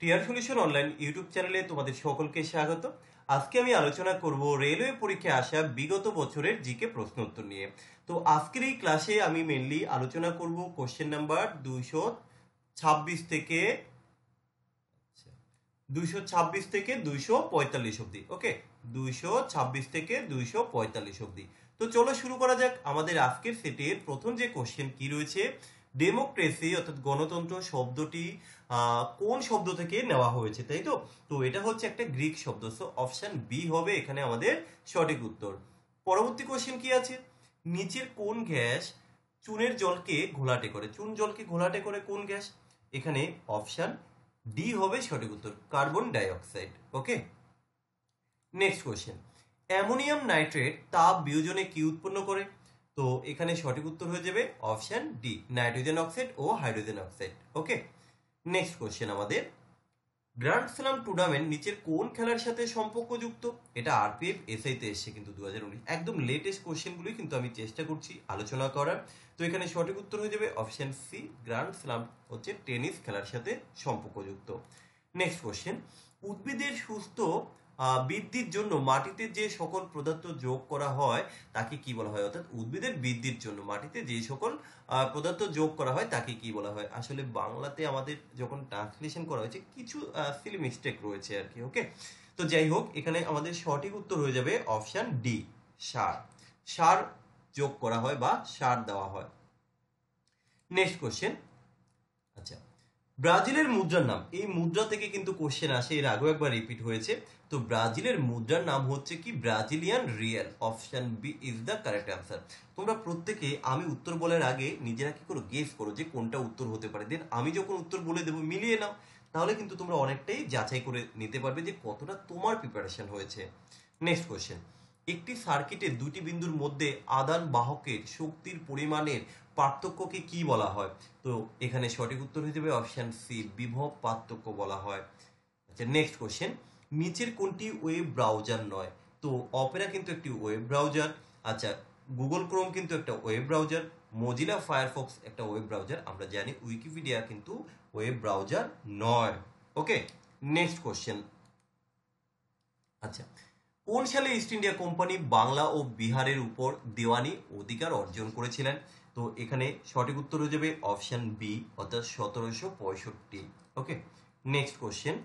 TR solution online YouTube চ্যানেলে তোমাদের সকলকে স্বাগত। আজকে আমি আলোচনা করব রেলওয়ে পরীক্ষায় আসা বিগত বছরের জিকে প্রশ্ন উত্তর নিয়ে। তো আজকের এই ক্লাসে আমি মেনলি আলোচনা করব কোশ্চেন নাম্বার 226 থেকে 245 অবধি। ওকে, 226 থেকে 245 অবধি। তো চলো শুরু করা যাক। আমাদের আজকের সেটের প্রথম যে কোশ্চেন কি রয়েছে, ডেমোক্রেসি অর্থাৎ গণতন্ত্র শব্দটি কোন শব্দ থেকে নেওয়া হয়েছে, তাই তো? তো এটা হচ্ছে একটা গ্রিক শব্দ, সো অপশন বি হবে এখানে আমাদের সঠিক উত্তর। পরবর্তী কোশ্চেন কি আছে, নিচের কোন গ্যাস চুনের জলকে ঘোলাটে করে? চুন জলকে ঘোলাটে করে কোন গ্যাস? এখানে অপশন ডি হবে সঠিক উত্তর, কার্বন ডাই অক্সাইড। ওকে, নেক্সট কোশ্চেন, অ্যামোনিয়াম নাইট্রেট তাপ বিয়োজনে কি উৎপন্ন করে? তো এখানে সঠিক উত্তর হয়ে যাবে অপশন ডি, নাইট্রোজেন অক্সাইড ও হাইড্রোজেন অক্সাইড। ওকে, নেক্সট কোশ্চেন আমাদের, গ্র্যান্ড স্ল্যাম টুর্নামেন্ট নিচের কোন খেলার সাথে সম্পর্কযুক্ত? এটা আরপিএফ এসআইতে এসছে কিন্তু 2019, একদম লেটেস্ট কোশ্চেনগুলি কিন্তু আমি চেষ্টা করছি আলোচনা করার। তো এখানে সঠিক উত্তর হয়ে যাবে অপশন সি, গ্র্যান্ড স্ল্যাম হচ্ছে টেনিস খেলার সাথে সম্পর্কযুক্ত। নেক্সট কোশ্চেন, উদ্ভিদের সুস্থ বৃদ্ধির জন্য মাটিতে যে সকল পদার্থ যোগ করা হয় তাকে কি বলা হয়? অর্থাৎ উদ্ভিদের বৃদ্ধির জন্য মাটিতে যে সকল পদার্থ যোগ করা হয় তাকে কি বলা হয়? আসলে বাংলাতে আমাদের যখন ট্রান্সলেশন করা হয়েছে কিছু সিলি মিস্টেক রয়েছে আর কি। ওকে, তো যাই হোক, এখানে আমাদের সঠিক উত্তর হয়ে যাবে অপশন ডি, সার। সার যোগ করা হয় বা সার দেওয়া হয়। নেক্সট কোশ্চেন, আচ্ছা, ব্রাজিলের মুদ্রার নাম, এই মুদ্রা থেকে কিন্তু কোশ্চেন আসে, এর আগেও একবার রিপিট হয়েছে। তো ব্রাজিলের মুদ্রার নাম হচ্ছে কি? Brazilian real. Option B is the correct answer. তোমরা প্রত্যেকে আমি উত্তর বলার আগে নিজেরা কি করো, গেস করো যে কোনটা উত্তর হতে পারে, দেন আমি যখন উত্তর বলে দেবো মিলিয়ে নাও, তাহলে কিন্তু তোমরা অনেকটাই যাচাই করে নিতে পারবে যে কতটা তোমার প্রিপারেশন হয়েছে। নেক্সট কোশ্চেন, একটি সার্কিটে দুটি বিন্দুর মধ্যে আদান বাহকের শক্তির পরিমাণের পার্থক্যকে কি বলা হয়? তো এখানে সঠিক উত্তর হয়ে যাবে অপশন সি, বিভব পার্থক্য বলা হয়। আচ্ছা, নেক্সট কোশ্চেন, নিচের কোনটি ওয়েব ব্রাউজার নয়? তো অপেরা কিন্তু একটি ওয়েব ব্রাউজার। আচ্ছা, গুগল ক্রোম কিন্তু একটা ওয়েব ব্রাউজার, মজিলা ফায়ারফক্স একটা ওয়েব ব্রাউজার, আমরা জানি উইকিপিডিয়া কিন্তু ওয়েব ব্রাউজার নয়। ওকে, নেক্সট কোশ্চেন, আচ্ছা, কোন সালে ইস্ট ইন্ডিয়া কোম্পানি বাংলা ও বিহারের উপর দেওয়ানি অধিকার অর্জন করেছিলেন? তো এখানে সঠিক উত্তর হয়ে যাবে অপশন বি, অর্থাৎ 1765। ওকে, নেক্সট কোশ্চেন,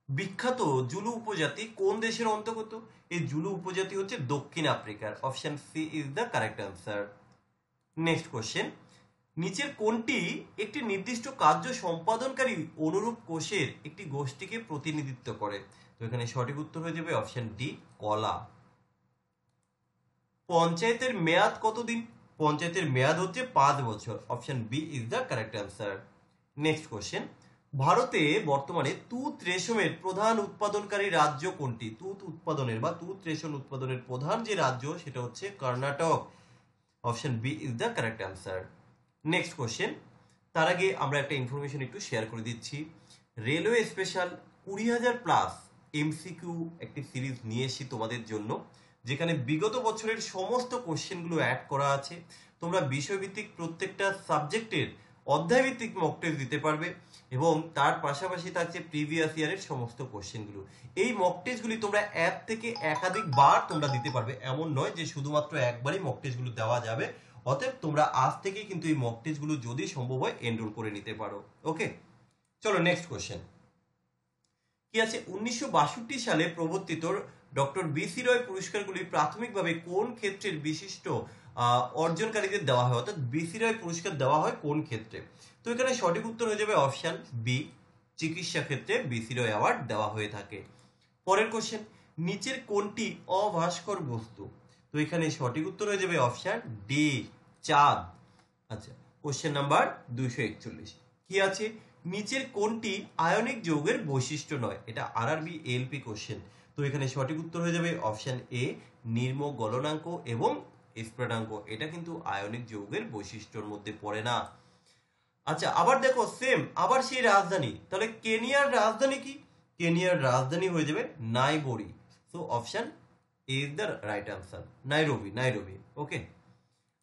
বিখ্যাত জুলু উপজাতি কোন দেশের অন্তর্গত? এই জুলু উপজাতি হচ্ছে দক্ষিণ আফ্রিকার। Option C is the correct answer. Next question, নিচের কোনটি একটি নির্দিষ্ট কার্য সম্পাদনকারী অনুরূপ কোষের একটি গোষ্ঠীকে প্রতিনিধিত্ব করে? তো এখানে সঠিক উত্তর হয়ে যাবে অপশন ডি, কলা। পঞ্চায়েতের মেয়াদ কতদিন? পঞ্চায়েতের মেয়াদ হচ্ছে 5 বছর। Option B is the correct answer. Next question, ভারতে বর্তমানে তুঁত রেশমের প্রধান উৎপাদনকারী রাজ্য কোনটি? তুঁত উৎপাদনের বা তুঁত রেশম উৎপাদনের প্রধান যে রাজ্য সেটা হচ্ছে Karnataka. Option B is the correct answer. Next question, তার আগে আমরা একটা ইনফরমেশন একটু শেয়ার করে দিচ্ছি। রেলওয়ে স্পেশাল 20,000+ এমসিকিউ একটি সিরিজ নিয়ে এসেছি তোমাদের জন্য, যেখানে বিগত বছরের সমস্ত কোশ্চেনগুলো অ্যাড করা আছে। তোমরা বিষয়ভিত্তিক প্রত্যেকটা সাবজেক্টের অধ্যায়ভিত্তিক মক টেস্ট দিতে পারবে এবং তার পাশাপাশি থাকছে প্রিভিয়াস ইয়ারের সমস্ত কোশ্চেনগুলো। এই মক টেস্টগুলি তোমরা অ্যাপ থেকে একাধিকবার তোমরা দিতে পারবে, এমন নয় যে শুধুমাত্র একবারই মক টেস্টগুলো দেওয়া যাবে। অতএব তোমরা আজ থেকে কিন্তু এই মক টেস্টগুলো যদি সম্ভব হয় এনরোল করে নিতে পারো। ওকে, চলো নেক্সট কোশ্চেন কি আছে, 1962 সালে প্রবর্তিত ডক্টর বিসি রয় পুরস্কারগুলি প্রাথমিকভাবে কোন ক্ষেত্রের বিশিষ্ট অর্জনকারীদের দেওয়া হয়? অর্থাৎ বিসি রয় পুরস্কার দেওয়া হয় কোন ক্ষেত্রে? তো এখানে সঠিক উত্তর হয়ে যাবে অপশন বি, চিকিৎসা ক্ষেত্রে বিসি রয় অ্যাওয়ার্ড দেওয়া হয়ে থাকে। পরের কোশ্চেন, নিচের কোনটি অভাস্কর বস্তু? তো এখানে সঠিক উত্তর হয়ে যাবে অপশন ডি, চাঁদ। আচ্ছা, কোশ্চেন নাম্বার 241 কি আছে, নিচের কোনটি আয়নিক যৌগের বৈশিষ্ট্য নয়? এটা আরআরবি এলপি কোশ্চেন। তো এখানে সঠিক উত্তর হয়ে যাবে অপশন এ, নির্ম গলনাঙ্ক এবং স্ফুটনাঙ্ক। এটা কিন্তু আয়নিক যৌগের বৈশিষ্ট্যর মধ্যে পড়ে না। আচ্ছা, আবার দেখো সেম, আবার সেই রাজধানী, তাহলে কেনিয়ার রাজধানী কি? কেনিয়ার রাজধানী হয়ে যাবে Nairobi. So option A is the right answer, Nairobi, Nairobi. Okay,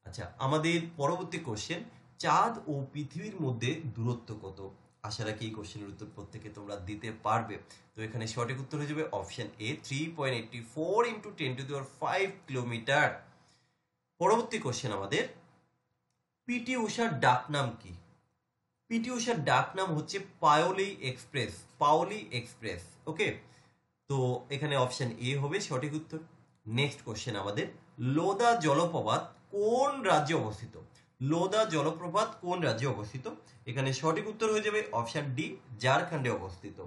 আচ্ছা, আমাদের পরবর্তী কোশ্চেন, চাঁদ ও পৃথিবীর মধ্যে দূরত্ব কত? আশা রাখি এই কোশ্চেনের উত্তর প্রত্যেকে তোমরা দিতে পারবে। তো এখানে সঠিক উত্তর হয়ে যাবে অপশন এ 3.84 ইন্টু 10⁵ কিলোমিটার। পরবর্তী কোশ্চেন আমাদের, পিটি ঊষার ডাক নাম কি? পিটি ঊষার ডাক নাম হচ্ছে পাওলি এক্সপ্রেস, পাওলি এক্সপ্রেস। ওকে, তো এখানে অপশন এ হবে সঠিক উত্তর। নেক্সট কোশ্চেন আমাদের, লোদা জলপ্রপাত কোন রাজ্যে অবস্থিত? লোদা জলপ্রপাত কোন রাজ্যে অবস্থিত? এখানে সঠিক উত্তর হয়ে যাবে অপশন ডি, ঝাড়খণ্ডে অবস্থিত।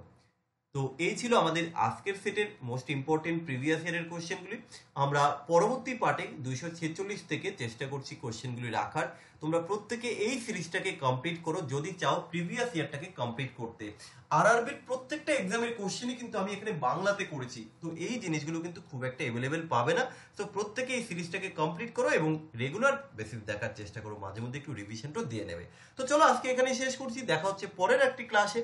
তো এই ছিল আমাদের আজকের সেটের মোস্ট ইম্পর্টেন্ট প্রিভিয়াস ইয়ারের কোশ্চেনগুলি। আমরা পরবর্তী পার্টে 246 থেকে চেষ্টা করছি কোশ্চেনগুলি রাখার। তোমরা প্রত্যেকে এই সিরিজটাকে কমপ্লিট করো যদি চাও প্রিভিয়াস ইয়ারটাকে কমপ্লিট করতে। আরআরবির প্রত্যেকটা এক্সামের কোশ্চেনই কিন্তু আমি এখানে বাংলাতে করেছি, তো এই জিনিসগুলো কিন্তু খুব একটা অ্যাভেলেবেল পাবে না। তো প্রত্যেকে এই সিরিজটাকে কমপ্লিট করো এবং রেগুলার বেসিস দেখার চেষ্টা করো, মাঝে মধ্যে একটু রিভিশনটাও দিয়ে নেবে। তো চলো আজকে এখানে শেষ করছি, দেখা হচ্ছে পরের একটি ক্লাসে।